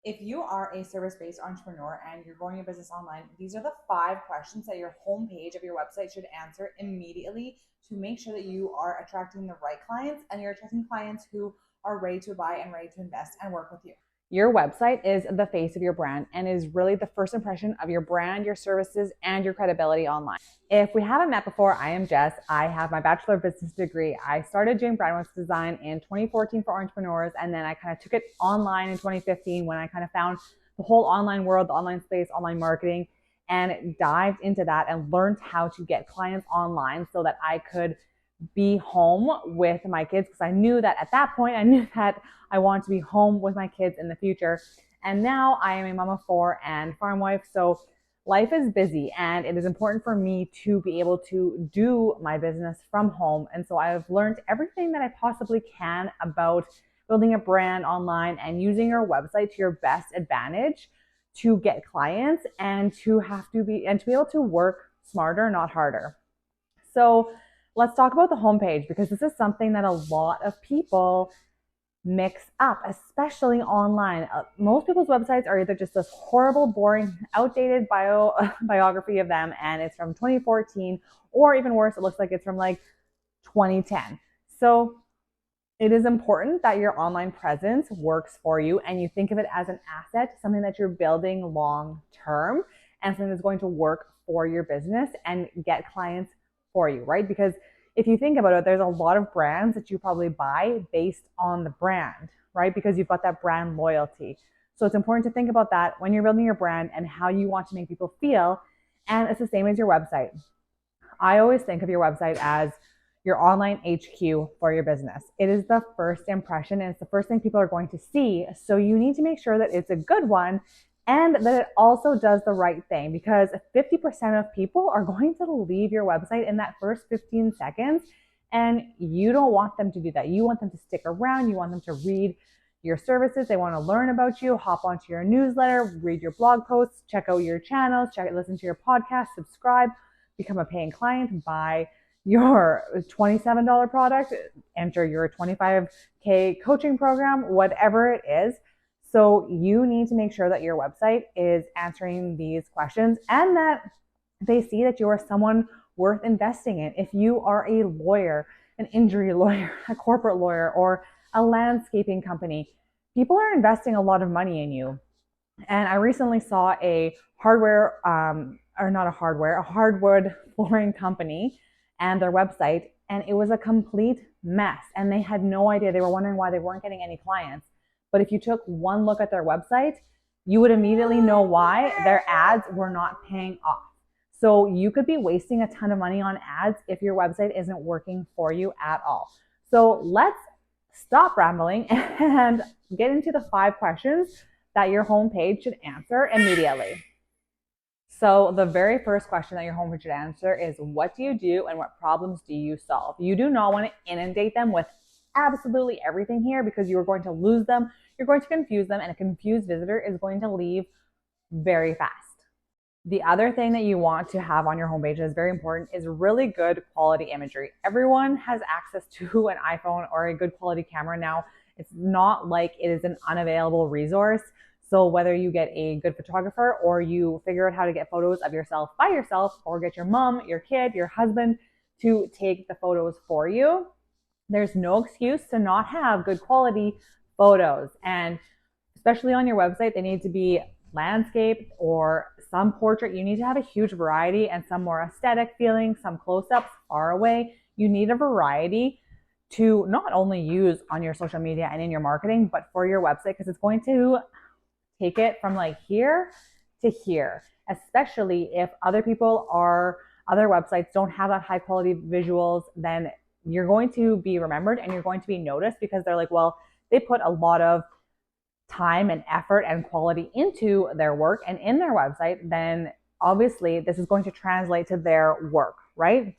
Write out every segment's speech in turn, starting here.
If you are a service-based entrepreneur and you're growing your business online, these are the 5 questions that your homepage of your website should answer immediately to make sure that you are attracting the right clients and you're attracting clients who are ready to buy and ready to invest and work with you. Your website is the face of your brand and is really the first impression of your brand, your services, and your credibility online. If we haven't met before, I am Jess. I have my Bachelor of Business degree. I started doing brand website design in 2014 for entrepreneurs, and then I kind of took it online in 2015 when I kind of found the whole online world, the online space, online marketing, and dived into that and learned how to get clients online so that I could be home with my kids, because I knew that at that point, I knew that I wanted to be home with my kids in the future. And now I am a mom of 4 and farm wife. So life is busy and it is important for me to be able to do my business from home. And so I've learned everything that I possibly can about building a brand online and using your website to your best advantage to get clients and to be able to work smarter, not harder. So let's talk about the homepage, because this is something that a lot of people mix up, especially online. Most people's websites are either just this horrible, boring, outdated biography of them, and it's from 2014, or even worse, it looks like it's from like 2010. So it is important that your online presence works for you and you think of it as an asset, something that you're building long term, and something that's going to work for your business and get clients for you, right? Because if you think about it, there's a lot of brands that you probably buy based on the brand, right? Because you've got that brand loyalty. So it's important to think about that when you're building your brand and how you want to make people feel. And it's the same as your website. I always think of your website as your online HQ for your business. It is the first impression and it's the first thing people are going to see. So you need to make sure that it's a good one and that it also does the right thing, because 50% of people are going to leave your website in that first 15 seconds, and you don't want them to do that. You want them to stick around. You want them to read your services. They want to learn about you, hop onto your newsletter, read your blog posts, check out your channels, listen to your podcast, subscribe, become a paying client, buy your $27 product, enter your 25K coaching program, whatever it is. So you need to make sure that your website is answering these questions and that they see that you are someone worth investing in. If you are a lawyer, an injury lawyer, a corporate lawyer, or a landscaping company, people are investing a lot of money in you. And I recently saw a hardwood flooring company and their website, and it was a complete mess. And they had no idea. They were wondering why they weren't getting any clients. But if you took one look at their website, you would immediately know why their ads were not paying off. So you could be wasting a ton of money on ads if your website isn't working for you at all. So let's stop rambling and get into the 5 questions that your homepage should answer immediately. So the very first question that your homepage should answer is, what do you do and what problems do you solve? You do not want to inundate them with absolutely everything here, because you are going to lose them. You're going to confuse them, and a confused visitor is going to leave very fast. The other thing that you want to have on your homepage that is very important is really good quality imagery. Everyone has access to an iPhone or a good quality camera now. It's not like it is an unavailable resource. So whether you get a good photographer or you figure out how to get photos of yourself by yourself, or get your mom, your kid, your husband to take the photos for you, there's no excuse to not have good quality photos. And especially on your website, they need to be landscape or some portrait. You need to have a huge variety, and some more aesthetic feeling, some close-ups, far away. You need a variety to not only use on your social media and in your marketing, but for your website, because it's going to take it from like here to here, especially if other websites don't have that high quality visuals. Then you're going to be remembered and you're going to be noticed, because they're like, well, they put a lot of time and effort and quality into their work and in their website, then obviously this is going to translate to their work, right?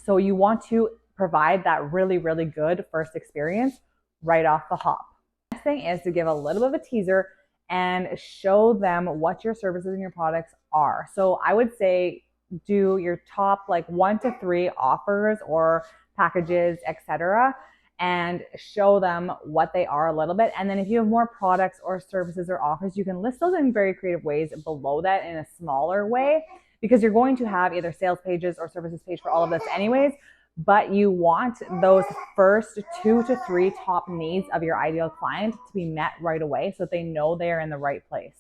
So you want to provide that really, really good first experience right off the hop. Next thing is to give a little bit of a teaser and show them what your services and your products are. So I would say do your top like 1 to 3 offers or packages, etc., and show them what they are a little bit. And then if you have more products or services or offers, you can list those in very creative ways below that in a smaller way, because you're going to have either sales pages or services page for all of this anyways. But you want those first 2 to 3 top needs of your ideal client to be met right away so that they know they are in the right place.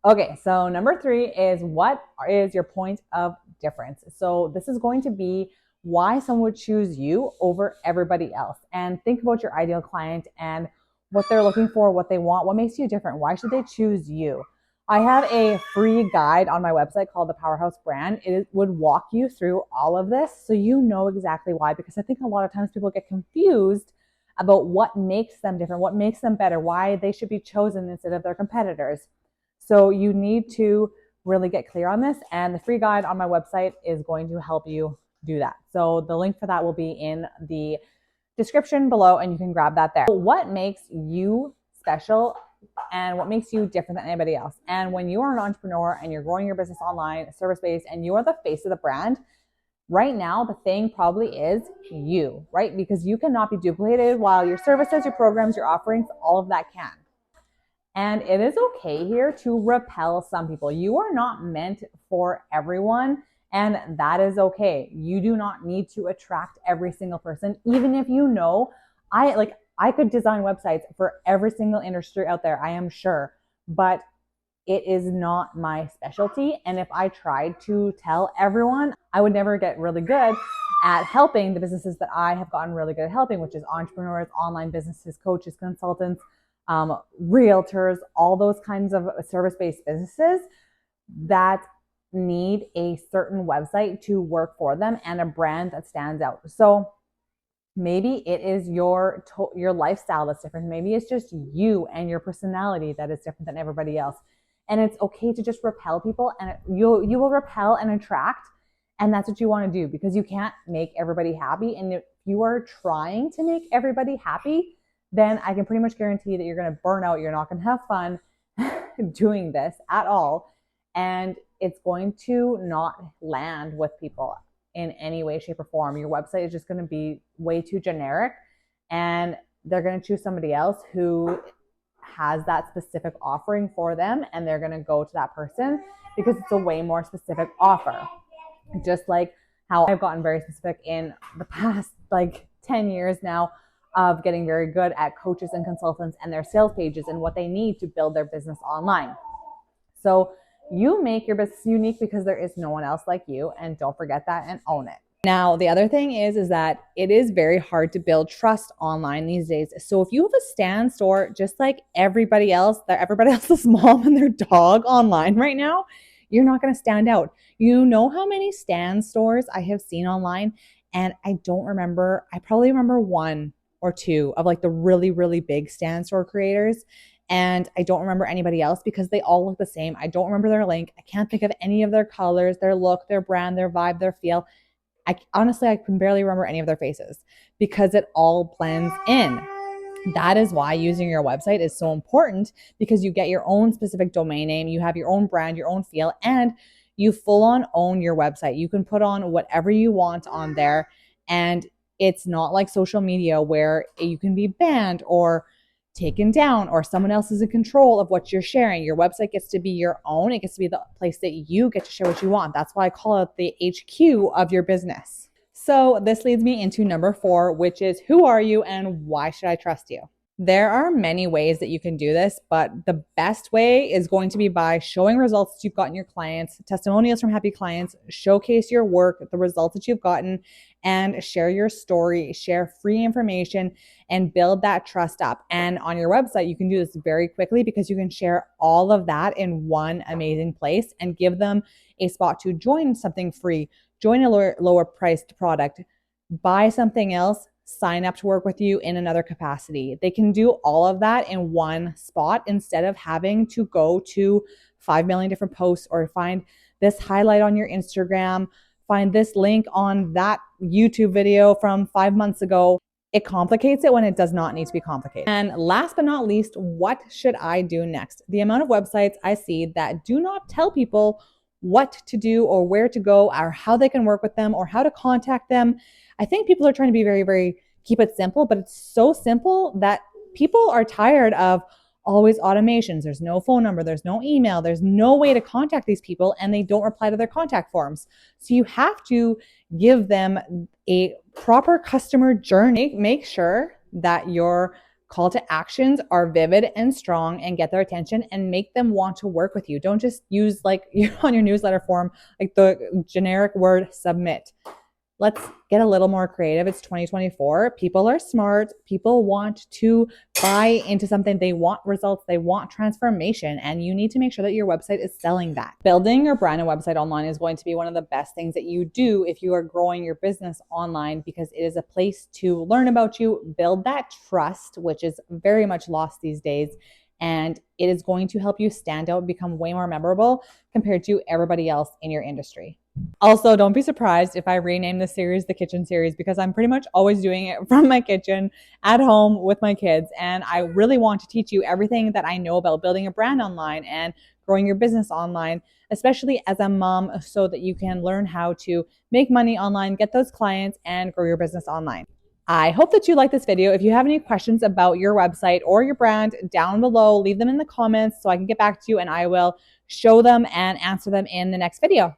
Okay, so number 3 is, what is your point of difference? So this is going to be why someone would choose you over everybody else. And think about your ideal client and what they're looking for, what they want, what makes you different. Why should they choose you? I have a free guide on my website called the Powerhouse Brand. It would walk you through all of this so you know exactly why, because I think a lot of times people get confused about what makes them different, what makes them better, why they should be chosen instead of their competitors. So you need to really get clear on this, and the free guide on my website is going to help you do that. So the link for that will be in the description below, and you can grab that there. What makes you special and what makes you different than anybody else? And when you are an entrepreneur and you're growing your business online, service-based, and you are the face of the brand, right now the thing probably is you, right? Because you cannot be duplicated, while your services, your programs, your offerings, all of that can. And it is okay here to repel some people. You are not meant for everyone, and that is okay. You do not need to attract every single person, even if you know, I could design websites for every single industry out there, I am sure, but it is not my specialty. And if I tried to tell everyone, I would never get really good at helping the businesses that I have gotten really good at helping, which is entrepreneurs, online businesses, coaches, consultants, realtors, all those kinds of service-based businesses that need a certain website to work for them and a brand that stands out. So maybe it is your lifestyle that's different. Maybe it's just you and your personality that is different than everybody else. And it's okay to just repel people, and you will repel and attract. And that's what you want to do, because you can't make everybody happy. And if you are trying to make everybody happy, then I can pretty much guarantee that you're going to burn out. You're not going to have fun doing this at all. And it's going to not land with people in any way, shape, or form. Your website is just going to be way too generic, and they're going to choose somebody else who has that specific offering for them, and they're going to go to that person because it's a way more specific offer. Just like how I've gotten very specific in the past 10 years now of getting very good at coaches and consultants and their sales pages and what they need to build their business online. So you make your business unique because there is no one else like you, and don't forget that and own it. Now, the other thing is that it is very hard to build trust online these days. So if you have a stand store, just like everybody else is mom and their dog online right now, you're not going to stand out. You know how many stand stores I have seen online? And I probably remember 1 or 2 of the really, really big stand store creators. And I don't remember anybody else because they all look the same. I don't remember their link. I can't think of any of their colors, their look, their brand, their vibe, their feel. I can barely remember any of their faces because it all blends in. That is why using your website is so important, because you get your own specific domain name, you have your own brand, your own feel, and you full on own your website. You can put on whatever you want on there, and it's not like social media where you can be banned or taken down or someone else is in control of what you're sharing. Your website gets to be your own. It gets to be the place that you get to share what you want. That's why I call it the HQ of your business. So this leads me into number 4, which is, who are you and why should I trust you? There are many ways that you can do this, but the best way is going to be by showing results that you've gotten your clients, testimonials from happy clients, showcase your work, the results that you've gotten, and share your story, share free information, and build that trust up. And on your website, you can do this very quickly because you can share all of that in one amazing place and give them a spot to join something free, join a lower priced product, buy something else, sign up to work with you in another capacity. They can do all of that in one spot instead of having to go to 5 million different posts or find this highlight on your Instagram, find this link on that YouTube video from 5 months ago. It complicates it when it does not need to be complicated. And last but not least, what should I do next? The amount of websites I see that do not tell people what to do or where to go or how they can work with them or how to contact them. I think people are trying to be very, very keep it simple, but it's so simple that people are tired of always automations. There's no phone number, there's no email, there's no way to contact these people, and they don't reply to their contact forms. So you have to give them a proper customer journey. Make sure that your call to actions are vivid and strong and get their attention and make them want to work with you. Don't just use like on your newsletter form, like the generic word submit. Let's get a little more creative. It's 2024. People are smart. People want to buy into something. They want results. They want transformation. And you need to make sure that your website is selling that. Building your brand and website online is going to be one of the best things that you do if you are growing your business online, because it is a place to learn about you, build that trust, which is very much lost these days. And it is going to help you stand out, become way more memorable compared to everybody else in your industry. Also, don't be surprised if I rename this series the Kitchen Series, because I'm pretty much always doing it from my kitchen at home with my kids. And I really want to teach you everything that I know about building a brand online and growing your business online, especially as a mom, so that you can learn how to make money online, get those clients, and grow your business online. I hope that you like this video. If you have any questions about your website or your brand, down below, leave them in the comments so I can get back to you and I will show them and answer them in the next video.